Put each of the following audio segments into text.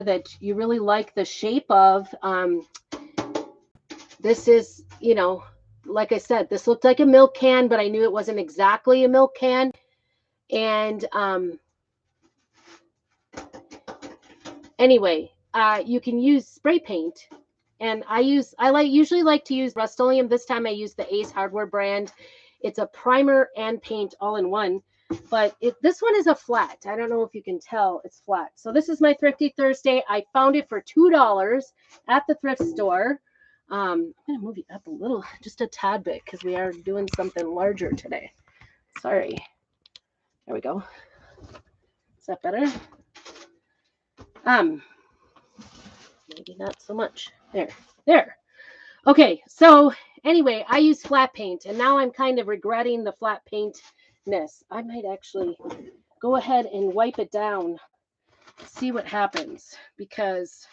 that you really like the shape of. This is, you know, like I said, this looked like a milk can, but I knew it wasn't exactly a milk can. And anyway, you can use spray paint. And usually like to use Rust-Oleum. This time I used the Ace Hardware brand. It's a primer and paint all in one. But this one is a flat. I don't know if you can tell it's flat. So this is my Thrifty Thursday. I found it for $2 at the thrift store. I'm going to move it up a little, just a tad bit, because we are doing something larger today. Sorry. There we go. Is that better? Maybe not so much. There. Okay, so anyway, I use flat paint, and now I'm kind of regretting the flat paintness. I might actually go ahead and wipe it down, see what happens, because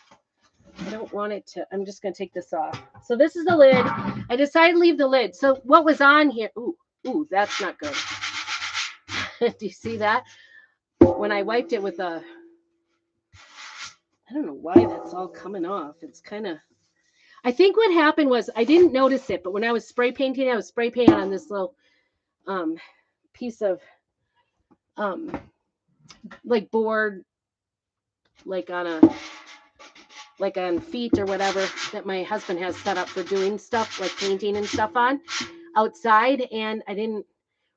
I don't want it to. I'm just going to take this off. So this is the lid. I decided to leave the lid. So what was on here? Ooh, that's not good. Do you see that? When I wiped it with a, I don't know why that's all coming off. It's kind of, I think what happened was I didn't notice it, but when I was spray painting, I was spray painting on this little piece of like board, like on feet or whatever that my husband has set up for doing stuff like painting and stuff on outside. And I didn't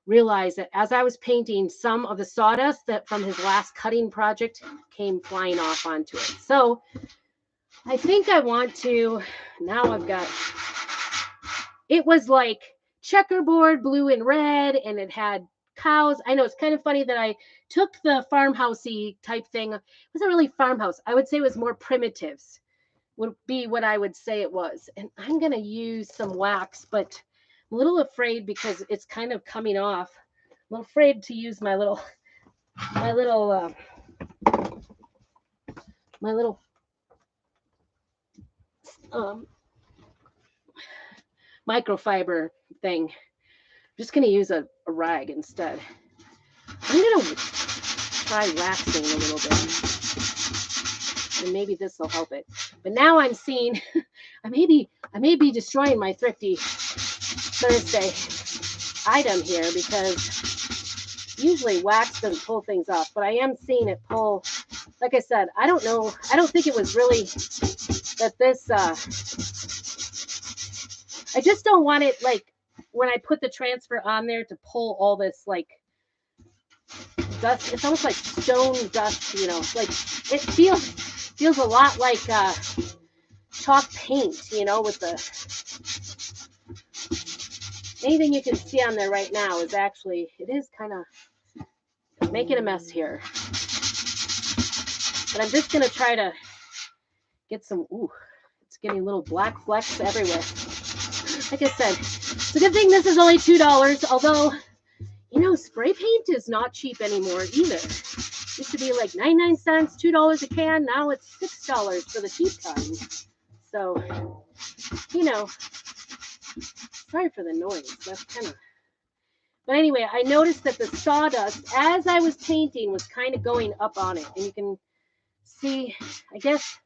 realize that as I was painting, some of the sawdust that from his last cutting project came flying off onto it. So I think I want to, now I've got, it was like checkerboard, blue and red, and it had cows. I know it's kind of funny that I took the farmhousey type thing. It wasn't really farmhouse. I would say it was more primitives, would be what I would say it was. And I'm going to use some wax, but I'm a little afraid because it's kind of coming off. I'm a little afraid to use my little microfiber thing. I'm just going to use a rag instead. I'm going to try waxing a little bit. And maybe this will help it. But now I'm seeing, I may be destroying my Thrifty Thursday item here, because usually wax doesn't pull things off, but I am seeing it pull. Like I said, I don't know. I don't think it was really that this, I just don't want it, like, when I put the transfer on there, to pull all this, like, dust. It's almost like stone dust, you know, like it feels a lot like chalk paint, you know, with the, anything you can see on there right now is actually, it is kind of making a mess here. But I'm just going to try to get some, it's getting little black flecks everywhere. Like I said, it's a good thing this is only $2, although, you know, spray paint is not cheap anymore either. It used to be like 99 cents, $2 a can. Now it's $6 for the cheap kind. So, you know, sorry for the noise. That's kind of, but anyway, I noticed that the sawdust, as I was painting, was kind of going up on it. And you can see, I guess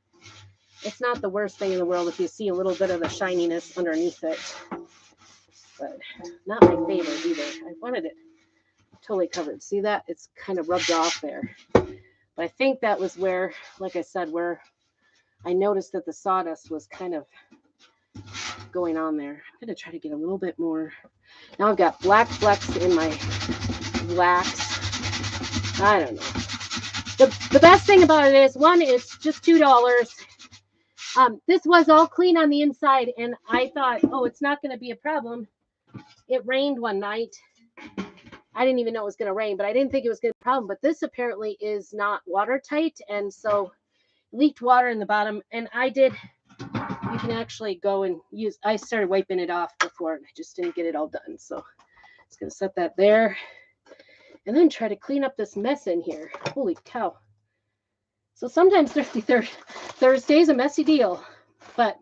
it's not the worst thing in the world if you see a little bit of the shininess underneath it. But not my favorite either. I wanted it totally covered. See that? It's kind of rubbed off there. But I think that was where, like I said, where I noticed that the sawdust was kind of going on there. I'm going to try to get a little bit more. Now I've got black flecks in my wax. I don't know. The best thing about it is, one, it's just $2. This was all clean on the inside, and I thought, oh, it's not going to be a problem. It rained one night. I didn't even know it was going to rain, but I didn't think it was going to be a problem. But this apparently is not watertight, and so leaked water in the bottom. And I did, you can actually go and use, I started wiping it off before, and I just didn't get it all done. So I'm just going to set that there, and then try to clean up this mess in here. Holy cow. So sometimes Thrifty Thursday is a messy deal, but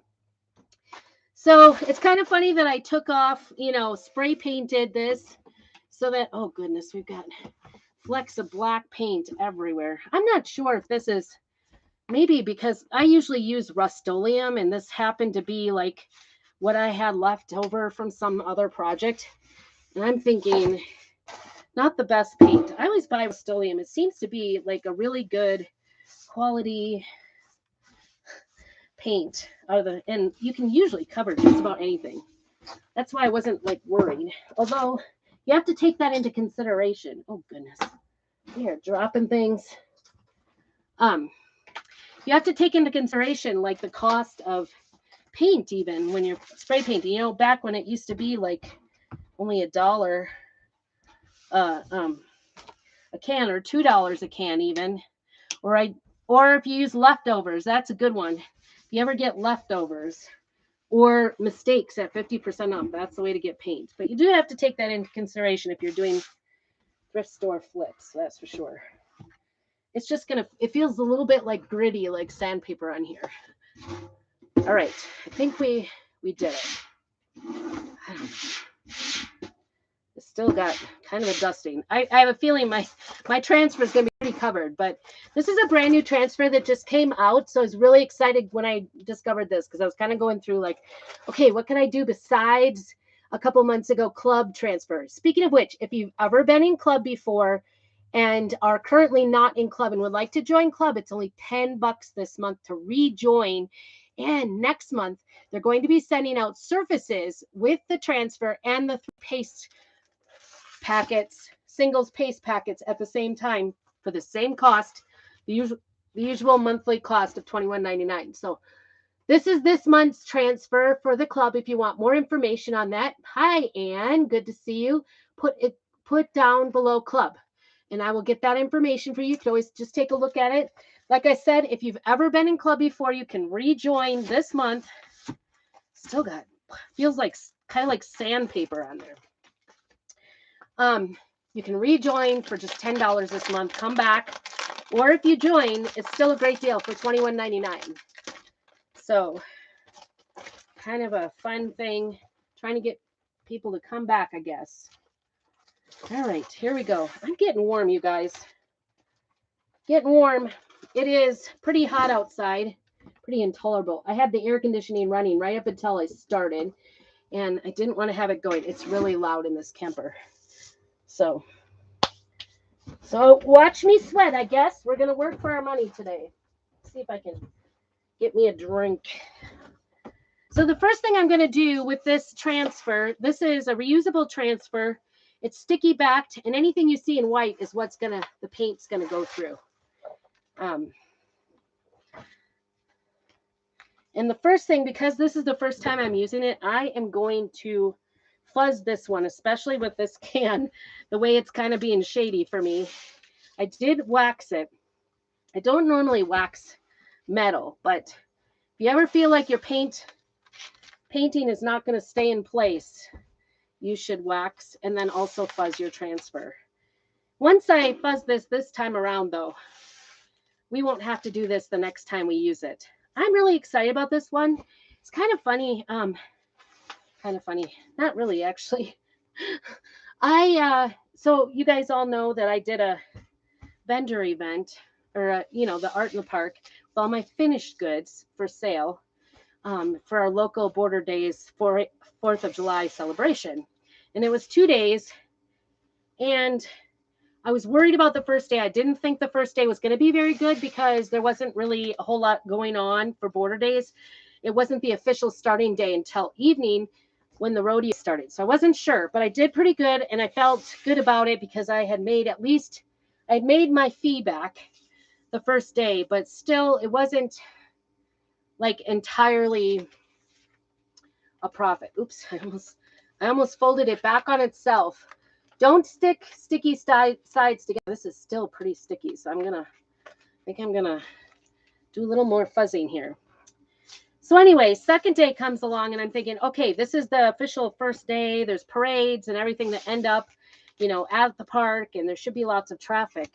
so it's kind of funny that I took off, you know, spray painted this so that, oh goodness, we've got flecks of black paint everywhere. I'm not sure if this is maybe because I usually use Rust-Oleum, and this happened to be like what I had left over from some other project. And I'm thinking, not the best paint. I always buy Rust-Oleum. It seems to be like a really good quality paint and you can usually cover just about anything. That's why I wasn't like worried. Although you have to take that into consideration. Oh goodness. Here, dropping things. You have to take into consideration like the cost of paint even when you're spray painting. You know, back when it used to be like only $1 a can or $2 a can even. Or if you use leftovers, that's a good one. If you ever get leftovers or mistakes at 50% off, that's the way to get paint. But you do have to take that into consideration if you're doing thrift store flips, that's for sure. It's just it feels a little bit like gritty, like sandpaper on here. All right, I think we did it. I don't know. It's still got kind of a dusting. I have a feeling my transfer is going to be pretty covered, but this is a brand new transfer that just came out. So I was really excited when I discovered this because I was kind of going through like, okay, what can I do besides a couple months ago club transfer? Speaking of which, if you've ever been in club before and are currently not in club and would like to join club, it's only $10 this month to rejoin. And next month, they're going to be sending out surfaces with the transfer and the paste packets, singles paste packets at the same time for the same cost, the usual monthly cost of $21.99. So this is this month's transfer for the club. If you want more information on that, hi Anne, good to see you. Put down below club, and I will get that information for you. You can always just take a look at it. Like I said, if you've ever been in club before, you can rejoin this month. Still got feels like kind of like sandpaper on there. You can rejoin for just $10 this month. Come back, or if you join, it's still a great deal for $21.99. So, kind of a fun thing, trying to get people to come back, I guess. All right, here we go. I'm getting warm, you guys. Getting warm. It is pretty hot outside, pretty intolerable. I had the air conditioning running right up until I started, and I didn't want to have it going. It's really loud in this camper. So watch me sweat, I guess. We're going to work for our money today. See if I can get me a drink. So the first thing I'm going to do with this transfer, this is a reusable transfer. It's sticky backed, and anything you see in white is what's the paint's going to go through. And the first thing, because this is the first time I'm using it, I am going to fuzz this one, especially with this can, the way it's kind of being shady for me. I did wax it. I don't normally wax metal, but if you ever feel like your painting is not going to stay in place, you should wax and then also fuzz your transfer. Once I fuzz this time around, though, we won't have to do this the next time we use it. I'm really excited about this one. It's kind of funny. Not really, actually. So you guys all know that I did a vendor event, or the Art in the Park, with all my finished goods for sale for our local Border Days 4th of July celebration. And it was 2 days, and I was worried about the first day. I didn't think the first day was going to be very good because there wasn't really a whole lot going on for Border Days. It wasn't the official starting day until evening when the rodeo started. So I wasn't sure, but I did pretty good, and I felt good about it because I had made my fee back the first day, but still it wasn't like entirely a profit. Oops, I almost folded it back on itself. Don't stick sticky sides together. This is still pretty sticky, so I think I'm gonna do a little more fuzzing here. So anyway, second day comes along, and I'm thinking, okay, this is the official first day. There's parades and everything that end up, at the park, and there should be lots of traffic.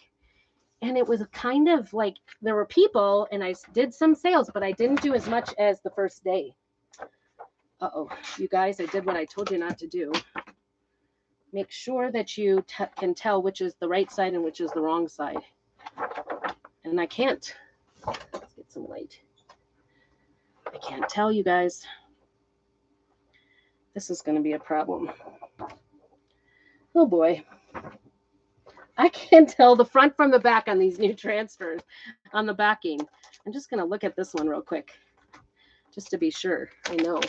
And it was kind of like there were people, and I did some sales, but I didn't do as much as the first day. Uh-oh, you guys, I did what I told you not to do. Make sure that you can tell which is the right side and which is the wrong side. And I can't. Let's get some light. I can't tell you guys. This is going to be a problem. Oh boy. I can't tell the front from the back on these new transfers on the backing. I'm just going to look at this one real quick just to be sure. I know.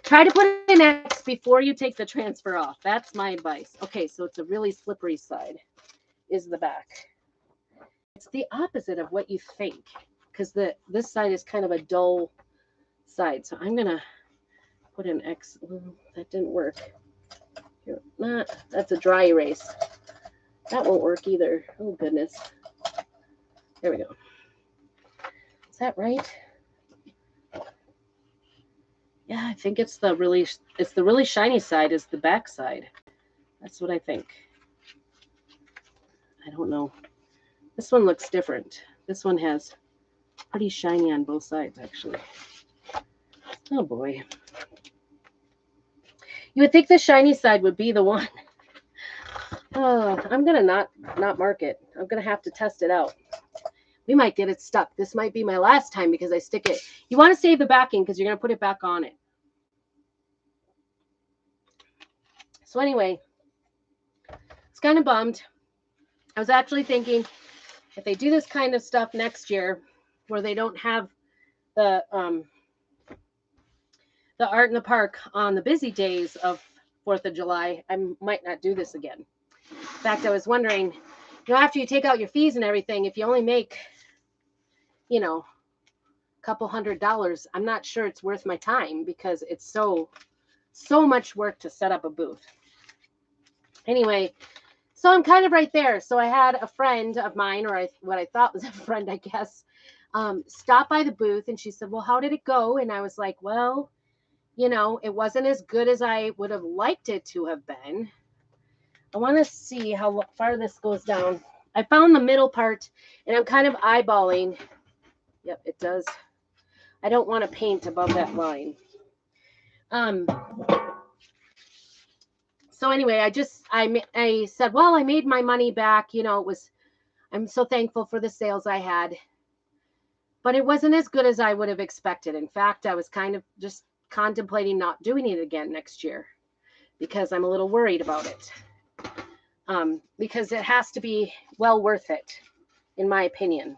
Try to put an X before you take the transfer off. That's my advice. Okay, so it's a really slippery side is the back. It's the opposite of what you think because this side is kind of a dull side. So I'm going to put an X. That didn't work. Here, that's a dry erase. That won't work either. Oh, goodness. There we go. Is that right? Yeah, I think it's the really shiny side is the back side. That's what I think. I don't know. This one looks different. This one has pretty shiny on both sides, actually. Oh, boy. You would think the shiny side would be the one. Oh, I'm going to not mark it. I'm going to have to test it out. We might get it stuck. This might be my last time because I stick it. You want to save the backing because you're going to put it back on it. So anyway, it's kind of bummed. I was actually thinking if they do this kind of stuff next year where they don't have the art in the park on the busy days of 4th of July, I might not do this again. In fact, I was wondering, after you take out your fees and everything, if you only make, a couple $100, I'm not sure it's worth my time because it's so much work to set up a booth. Anyway, so I'm kind of right there. So I had a friend of mine, or what I thought was a friend, I guess, stop by the booth and she said, well, how did it go? And I was like, well, it wasn't as good as I would have liked it to have been. I want to see how far this goes down. I found the middle part and I'm kind of eyeballing. Yep, it does. I don't want to paint above that line. So anyway, I said, well, I made my money back. I'm so thankful for the sales I had, but it wasn't as good as I would have expected. In fact, I was kind of just contemplating not doing it again next year because I'm a little worried about it. Because it has to be well worth it, in my opinion.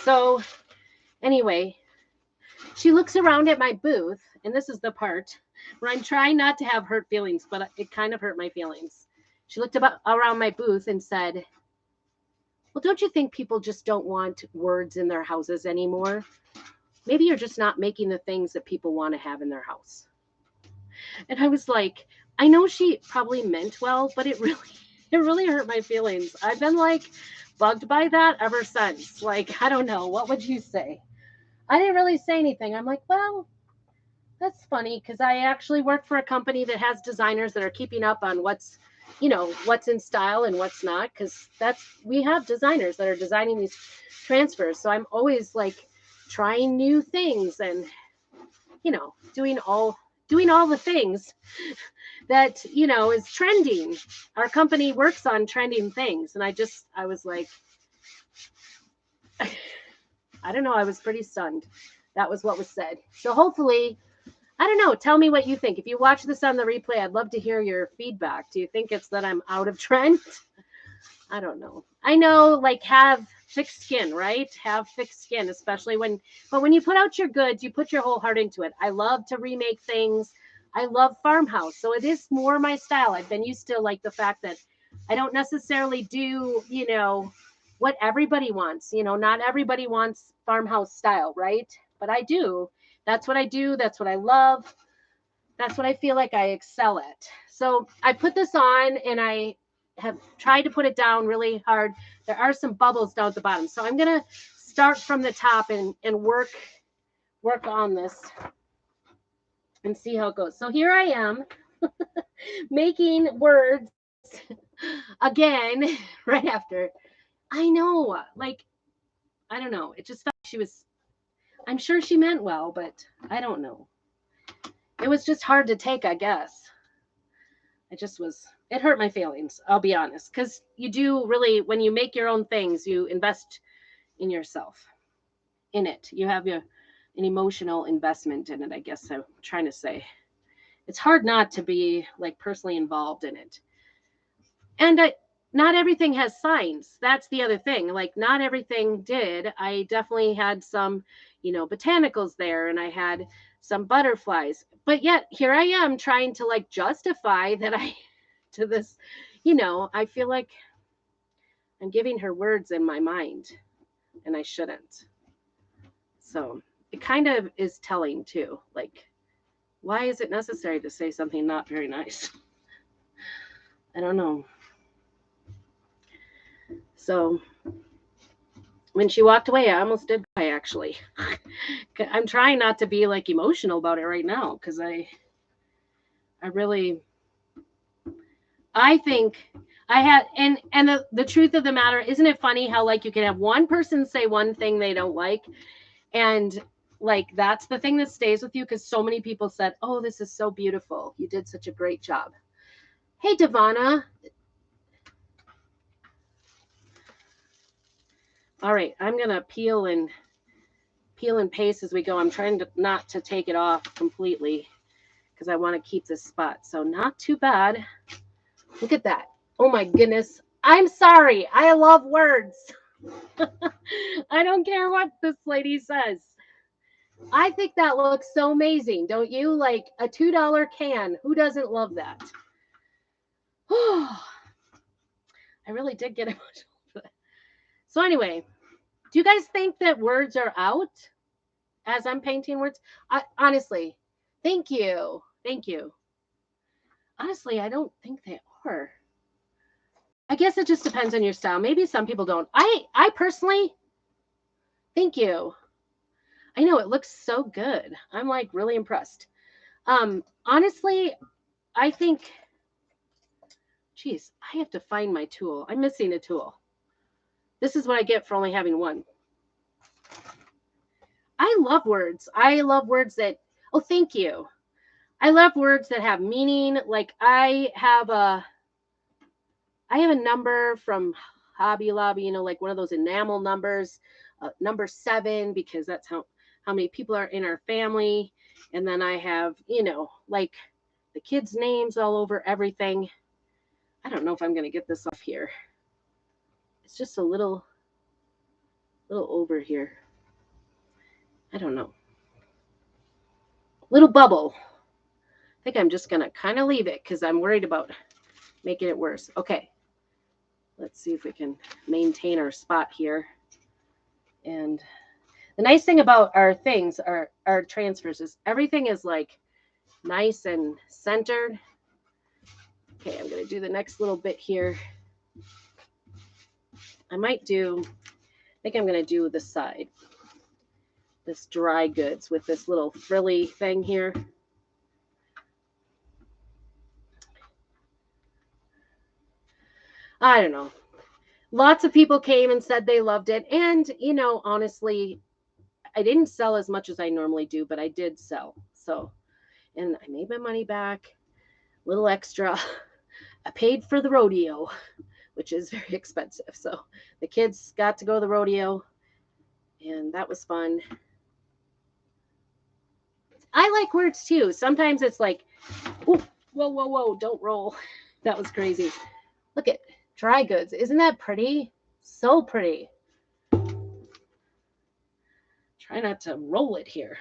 So anyway, she looks around at my booth, and this is the part where I'm trying not to have hurt feelings, but it kind of hurt my feelings. She looked around my booth and said, well, don't you think people just don't want words in their houses anymore? Maybe you're just not making the things that people want to have in their house. And I was like, I know she probably meant well, but it really hurt my feelings. I've been bugged by that ever since. I don't know. What would you say? I didn't really say anything. I'm like, well, that's funny because I actually work for a company that has designers that are keeping up on what's in style and what's not. Because we have designers that are designing these transfers. So I'm always trying new things and, doing all the things that, is trending. Our company works on trending things. And I was like, I don't know. I was pretty stunned. That was what was said. So hopefully, I don't know. Tell me what you think. If you watch this on the replay, I'd love to hear your feedback. Do you think it's that I'm out of trend? I don't know. I know, have thick skin, right? Have thick skin, especially but when you put out your goods, you put your whole heart into it. I love to remake things. I love farmhouse. So it is more my style. I've been used to the fact that I don't necessarily do, what everybody wants. Not everybody wants farmhouse style, right? But I do. That's what I do. That's what I love. That's what I feel like I excel at. So I put this on and I have tried to put it down really hard. There are some bubbles down at the bottom. So I'm going to start from the top and work on this and see how it goes. So here I am making words again right after. I know, I don't know. It just felt I'm sure she meant well, but I don't know. It was just hard to take, I guess. It hurt my feelings, I'll be honest. Because you do really, when you make your own things, you invest in yourself, in it. You have an emotional investment in it, I guess I'm trying to say. It's hard not to be like personally involved in it. And not everything has signs. That's the other thing. Like, not everything did. I definitely had some, botanicals there, and I had some butterflies. But yet, here I am trying to like justify that to this, I feel like I'm giving her words in my mind, and I shouldn't. So it kind of is telling too. Like, why is it necessary to say something not very nice? I don't know. So when she walked away, I almost did cry, actually. I'm trying not to be like emotional about it right now, because I really, I think I had, and the truth of the matter, isn't it funny how like you can have one person say one thing they don't like, and like that's the thing that stays with you, because so many people said, oh, this is so beautiful, you did such a great job. Hey, Devana. All right, I'm gonna peel and paste as we go. I'm trying not to take it off completely, because I want to keep this spot. So not too bad. Look at that. Oh my goodness. I'm sorry. I love words. I don't care what this lady says. I think that looks so amazing, don't you? Like a $2 can. Who doesn't love that? I really did get emotional. So anyway, do you guys think that words are out as I'm painting words? Honestly, thank you. Thank you. Honestly, I don't think they are. I guess it just depends on your style. Maybe some people don't. I personally, thank you. I know it looks so good. I'm like really impressed. Honestly, I think, geez, I have to find my tool. I'm missing a tool. This is what I get for only having one. I love words. I love words that, oh, thank you. I love words that have meaning. Like I have a number from Hobby Lobby, like one of those enamel numbers, number 7, because that's how many people are in our family. And then I have, like the kids' names all over everything. I don't know if I'm going to get this off here. It's just a little over here. I don't know. Little bubble. I think I'm just going to kind of leave it because I'm worried about making it worse. Okay. Let's see if we can maintain our spot here. And the nice thing about our things, our transfers, is everything is like nice and centered. Okay, I'm going to do the next little bit here. I think I'm going to do the side. This dry goods with this little frilly thing here. I don't know. Lots of people came and said they loved it. And, honestly, I didn't sell as much as I normally do, but I did sell. So, and I made my money back, a little extra. I paid for the rodeo, which is very expensive. So the kids got to go to the rodeo, and that was fun. I like words too. Sometimes it's like, ooh, whoa, don't roll. That was crazy. Look at dry goods. Isn't that pretty? So pretty. Try not to roll it here.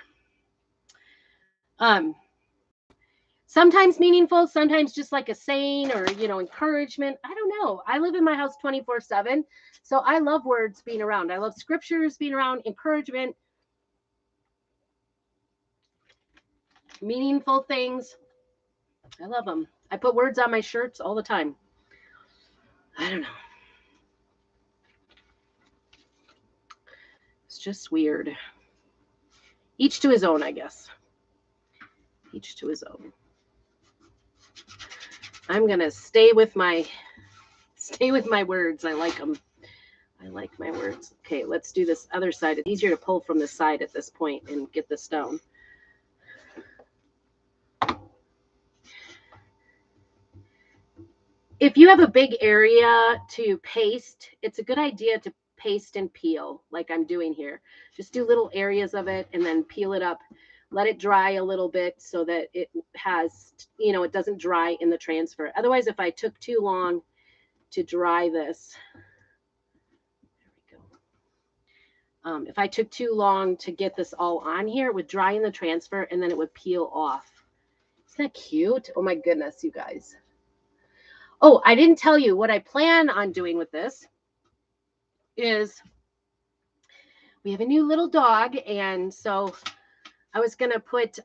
Sometimes meaningful, sometimes just like a saying or, encouragement. I don't know. I live in my house 24/7. So I love words being around. I love scriptures being around, encouragement, meaningful things. I love them. I put words on my shirts all the time. I don't know. It's just weird. Each to his own, I guess. Each to his own. I'm going to stay with my words. I like them. I like my words. Okay, let's do this other side. It's easier to pull from the side at this point and get this down. If you have a big area to paste, it's a good idea to paste and peel like I'm doing here. Just do little areas of it and then peel it up. Let it dry a little bit so that it has, it doesn't dry in the transfer. Otherwise, if I took too long to dry this, there we go. If I took too long to get this all on here, it would dry in the transfer and then it would peel off. Isn't that cute? Oh my goodness, you guys. Oh, I didn't tell you what I plan on doing with this is we have a new little dog, and so I was going to put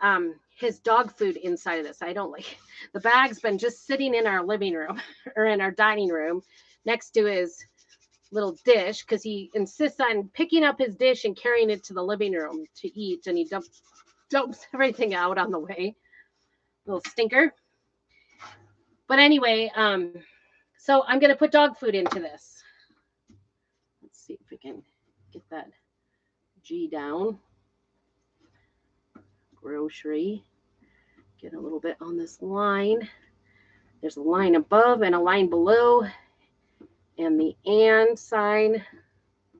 his dog food inside of this. I don't like the bag's been just sitting in our living room or in our dining room next to his little dish because he insists on picking up his dish and carrying it to the living room to eat, and he dumps everything out on the way. Little stinker. But anyway, so I'm going to put dog food into this. Let's see if we can get that G down. Grocery. Get a little bit on this line. There's a line above and a line below. And the and sign,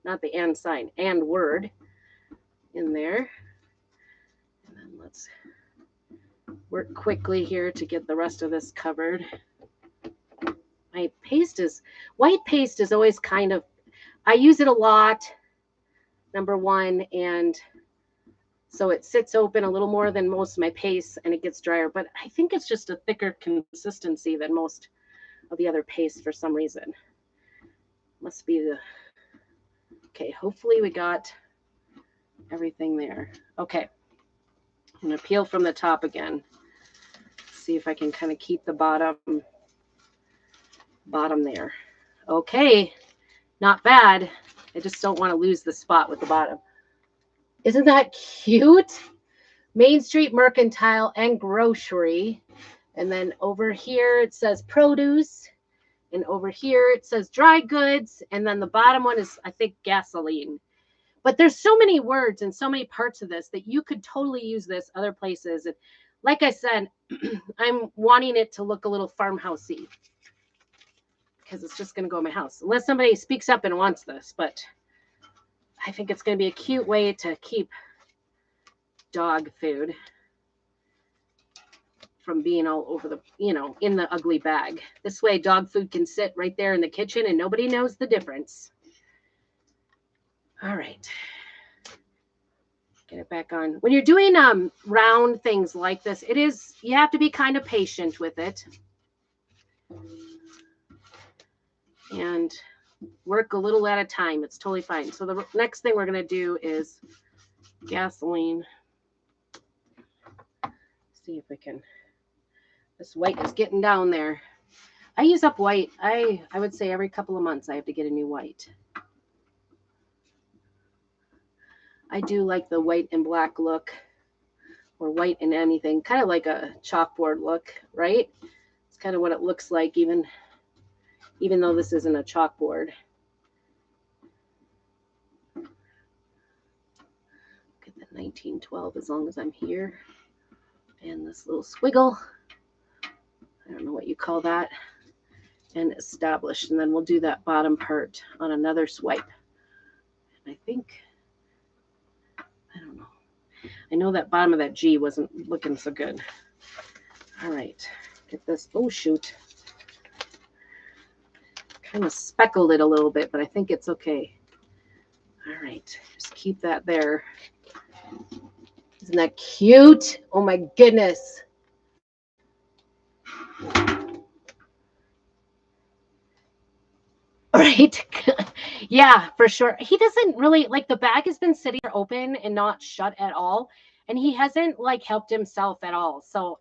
not the and sign, and word in there. And then let's work quickly here to get the rest of this covered. My white paste is always kind of, I use it a lot, number one, and so it sits open a little more than most of my paste and it gets drier, but I think it's just a thicker consistency than most of the other paste for some reason. Must be okay, hopefully we got everything there. Okay, I'm going to peel from the top again. See if I can kind of keep the bottom there. Okay, not bad. I just don't want to lose the spot with the bottom. Isn't that cute? Main Street Mercantile and Grocery. And then over here it says produce. And over here it says dry goods. And then the bottom one is, I think, gasoline. But there's so many words and so many parts of this that you could totally use this other places. And like I said, I'm wanting it to look a little farmhousey because it's just going to go in my house. Unless somebody speaks up and wants this. But I think it's going to be a cute way to keep dog food from being all over the, in the ugly bag. This way dog food can sit right there in the kitchen and nobody knows the difference. All right. Get it back on. When you're doing round things like this, you have to be kind of patient with it. And work a little at a time. It's totally fine. So the next thing we're going to do is gasoline. See if we can. This white is getting down there. I use up white. I would say every couple of months I have to get a new white. I do like the white and black look, or white and anything, kind of like a chalkboard look, right? It's kind of what it looks like, even though this isn't a chalkboard. Look at the 1912 as long as I'm here. And this little squiggle. I don't know what you call that. And established. And then we'll do that bottom part on another swipe. And I think, I don't know. I know that bottom of that G wasn't looking so good. All right. Get this. Oh, shoot. Kind of speckled it a little bit, but I think it's okay. All right. Just keep that there. Isn't that cute? Oh, my goodness. Right? Yeah, for sure. He doesn't really, like, the bag has been sitting open and not shut at all. And he hasn't, like, helped himself at all. So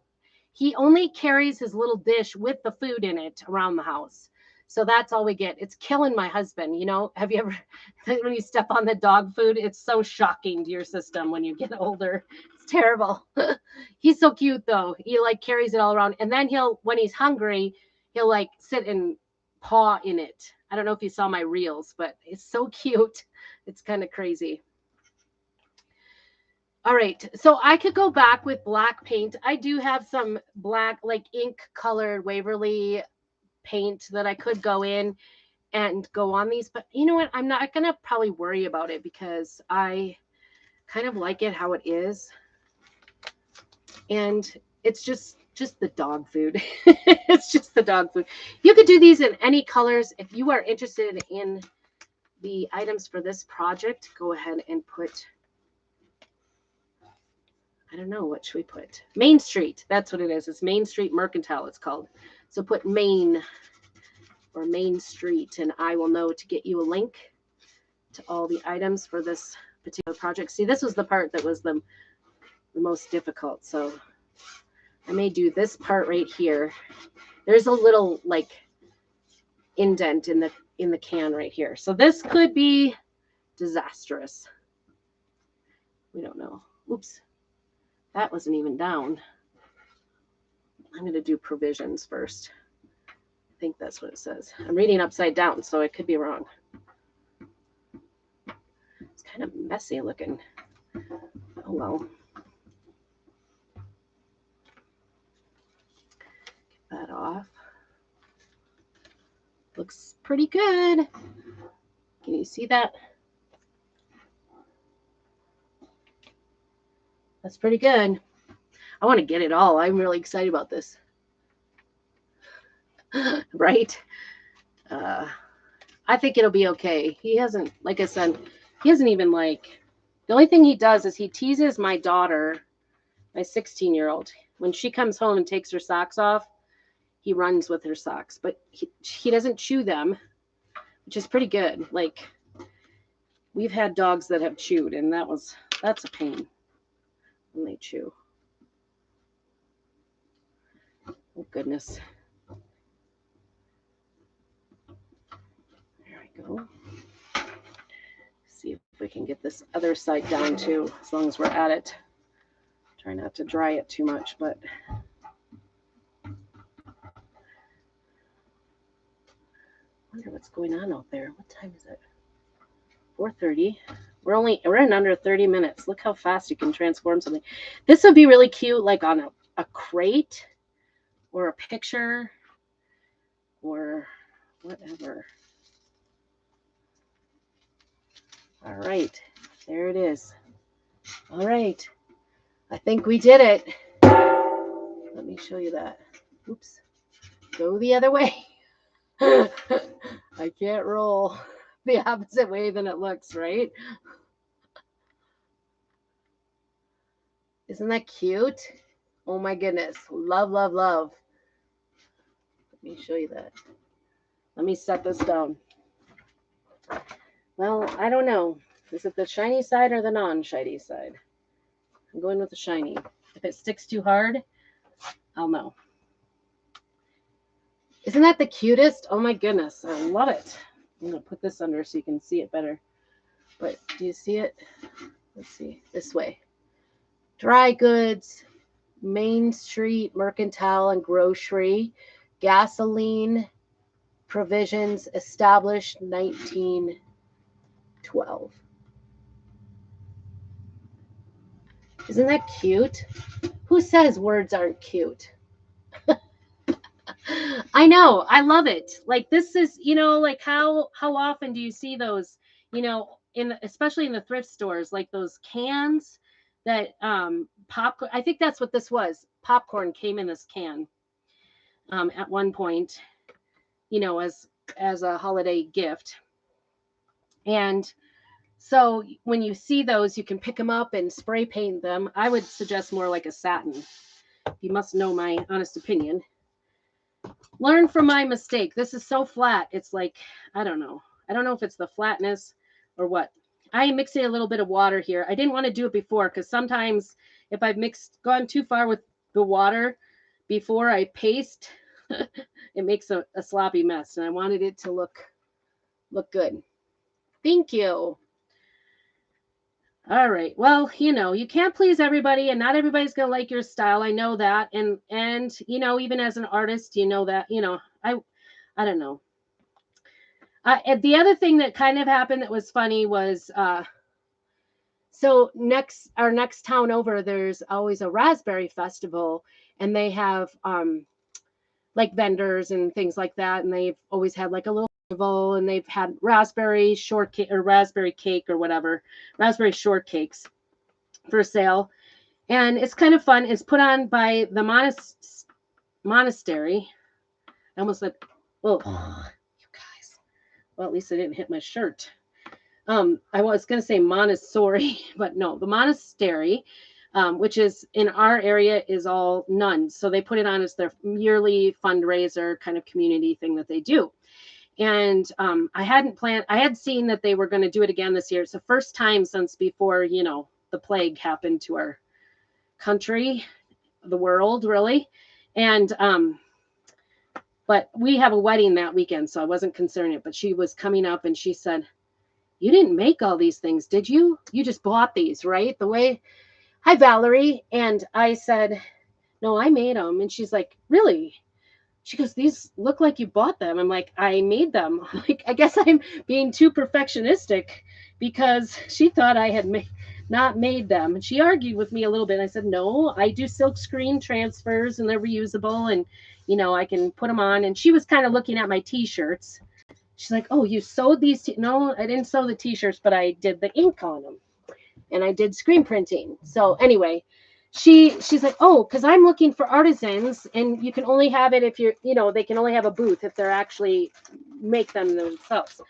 he only carries his little dish with the food in it around the house. So that's all we get. It's killing my husband. Have you ever, when you step on the dog food, it's so shocking to your system when you get older. It's terrible. He's so cute, though. He, like, carries it all around. And then when he's hungry, he'll, like, sit and paw in it. I don't know if you saw my reels, but it's so cute. It's kind of crazy. All right. So I could go back with black paint. I do have some black, like ink colored Waverly paint that I could go in. and go on these. But you know what? I'm not going to probably worry about it because I kind of like it how it is. And it's just the dog food. It's just the dog food. You could do these in any colors. If you are interested in the items for this project, go ahead and put, I don't know, what should we put? Main Street. That's what it is. It's Main Street Mercantile, it's called. So put Main or Main Street, and I will know to get you a link to all the items for this particular project. See, this was the part that was the most difficult. So I may do this part right here. There's a little like indent in the can right here. So this could be disastrous. We don't know. Oops. That wasn't even down. I'm going to do provisions first. I think that's what it says. I'm reading upside down, so I could be wrong. It's kind of messy looking. Oh well. Get that off. Looks pretty good. Can you see that? That's pretty good. I want to get it all. I'm really excited about this. Right? I think it'll be okay. He hasn't, like I said, he hasn't even like, the only thing he does is he teases my daughter, my 16-year-old. When she comes home and takes her socks off, he runs with her socks. But he doesn't chew them, which is pretty good. Like, we've had dogs that have chewed, and that's a pain when they chew. Oh, goodness. There we go. See if we can get this other side down too, as long as we're at it. Try not to dry it too much, but I wonder what's going on out there. What time is it? 4:30. We're in under 30 minutes. Look how fast you can transform something. This would be really cute, like on a crate or a picture or whatever. All right, there it is. All right, I think we did it. Let me show you that. Oops, go the other way. I can't roll the opposite way than it looks, right? Isn't that cute? Oh my goodness, love, love, love. Let me show you that. Let me set this down. Well, I don't know. Is it the shiny side or the non-shiny side? I'm going with the shiny. If it sticks too hard, I'll know. Isn't that the cutest? Oh my goodness, I love it. I'm going to put this under so you can see it better. But do you see it? Let's see, this way. Dry goods, Main Street, Mercantile and Grocery, gasoline, provisions, established 1912. Isn't that cute? Who says words aren't cute? I know. I love it. Like this is, like how often do you see those, especially in the thrift stores, like those cans that popcorn. I think that's what this was. Popcorn came in this can at one point, as a holiday gift. And so when you see those, you can pick them up and spray paint them. I would suggest more like a satin. You must know my honest opinion. Learn from my mistake. This is so flat. It's like, I don't know. I don't know if it's the flatness or what. I am mixing a little bit of water here. I didn't want to do it before because sometimes if I've gone too far with the water before I paste, it makes a sloppy mess. And I wanted it to look good. Thank you. All right. Well, you can't please everybody and not everybody's going to like your style. I know that. And even as an artist, that, I don't know. The other thing that kind of happened that was funny was, so our next town over, there's always a raspberry festival and they have, like vendors and things like that. And they've always had like a little and they've had raspberry shortcake or raspberry cake or whatever, raspberry shortcakes for sale. And it's kind of fun. It's put on by the monastery. I almost said, oh, you guys. Well, at least I didn't hit my shirt. I was going to say Montessori, but no, the monastery, which is in our area, is all nuns. So they put it on as their yearly fundraiser kind of community thing that they do. And I had seen that they were going to do it again this year. It's the first time since before, the plague happened to our country, the world, really. And but we have a wedding that weekend, so I wasn't concerned. But she was coming up and she said, "You didn't make all these things, did you? You just bought these, right? Hi, Valerie." And I said, "No, I made them." And she's like, "Really?" She goes, "These look like you bought them." I'm like, "I made them." Like, I guess I'm being too perfectionistic because she thought I had not made them. And she argued with me a little bit. I said, "No, I do silk screen transfers and they're reusable and, I can put them on." And she was kind of looking at my t-shirts. She's like, "Oh, you sewed these?" No, I didn't sew the t-shirts, but I did the ink on them and I did screen printing. So anyway, she's like, "Oh, because I'm looking for artisans and you can only have it if you're, they can only have a booth if they're actually make them themselves."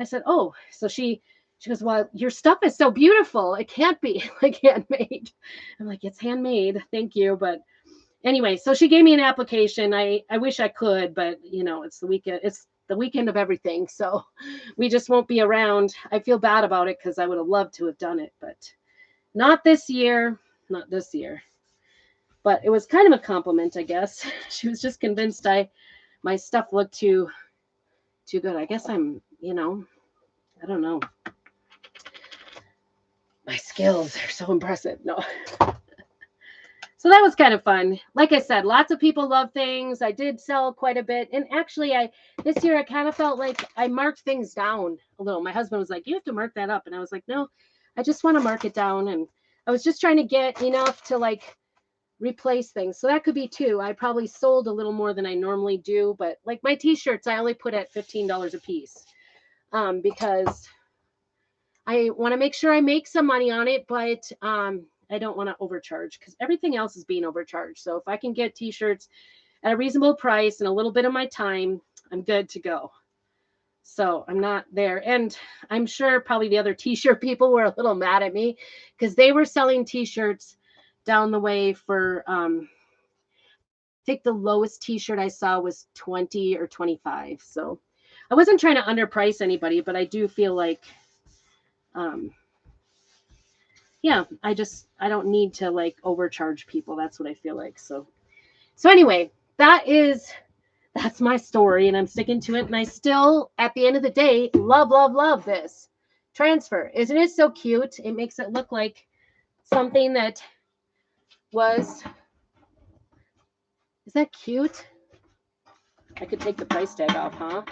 I said, "Oh." So she goes, "Well, your stuff is so beautiful. It can't be like handmade." I'm like, "It's handmade. Thank you." But anyway, so she gave me an application. I wish I could, but it's the weekend. It's the weekend of everything. So we just won't be around. I feel bad about it because I would have loved to have done it, but not this year. Not this year. But it was kind of a compliment, I guess. She was just convinced my stuff looked too good. I guess I'm, I don't know. My skills are so impressive. No. So that was kind of fun. Like I said, lots of people love things. I did sell quite a bit. And actually, this year I kind of felt like I marked things down a little. My husband was like, "You have to mark that up." And I was like, "No, I just want to mark it down." And I was just trying to get enough to like replace things. So that could be too. I probably sold a little more than I normally do. But like my t-shirts, I only put at $15 a piece because I want to make sure I make some money on it. But I don't want to overcharge because everything else is being overcharged. So if I can get t-shirts at a reasonable price and a little bit of my time, I'm good to go. So I'm not there. And I'm sure probably the other t-shirt people were a little mad at me because they were selling t-shirts down the way for, I think the lowest t-shirt I saw was 20 or 25. So I wasn't trying to underprice anybody, but I do feel like, yeah, I don't need to like overcharge people. That's what I feel like. So anyway, that's my story and I'm sticking to it. And I still, at the end of the day, love this transfer. Isn't it so cute? It makes it look like something that was, is that cute? I could take the price tag off, huh?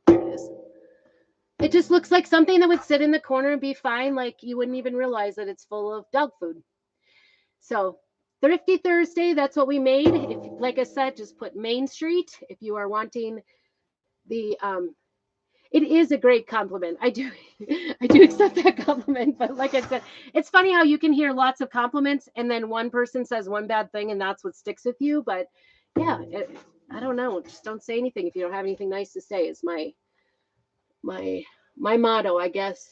There it is. It just looks like something that would sit in the corner and be fine. Like you wouldn't even realize that it's full of dog food. So Thrifty Thursday, that's what we made. If, like I said, just put Main Street if you are wanting the it is a great compliment. I do accept that compliment, but like I said, it's funny how you can hear lots of compliments and then one person says one bad thing and that's what sticks with you. But yeah, I don't know. Just don't say anything if you don't have anything nice to say. Is my motto, I guess.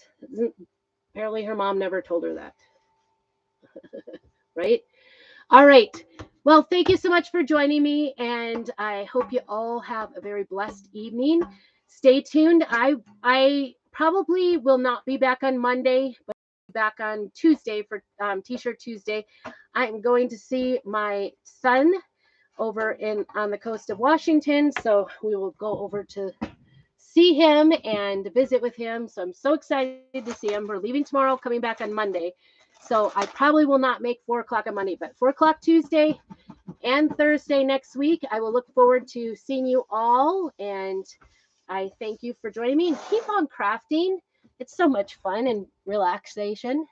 Apparently her mom never told her that. Right? All right. Well, thank you so much for joining me, and I hope you all have a very blessed evening. Stay tuned. I probably will not be back on Monday, but back on Tuesday for T-shirt Tuesday. I'm going to see my son over on the coast of Washington, so we will go over to see him and visit with him. So I'm so excited to see him. We're leaving tomorrow, coming back on Monday. So I probably will not make 4 o'clock on Monday, but 4 o'clock Tuesday and Thursday next week. I will look forward to seeing you all. And I thank you for joining me and keep on crafting. It's so much fun and relaxation.